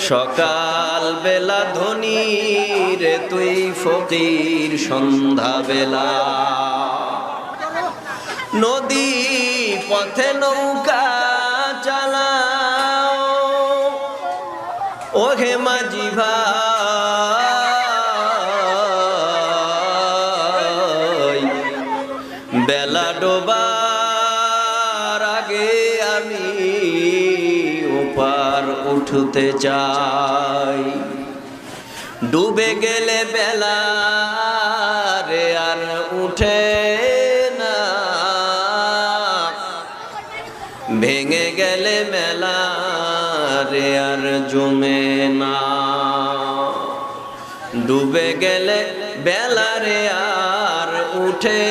সকাল বেলা ধনী রে তুই ফকির সন্ধ্যা বেলা নদী পথে নৌকা চালাও ওহে মাঝি ভাই বেলা ডোবার আগে আমি ওপার উঠতে চাই ডুবে গেলে বেলা রে আর উঠে না ভেঙে গেলে মেলা রে আর জমে না ডুবে গেলে বেলা রে আর উঠে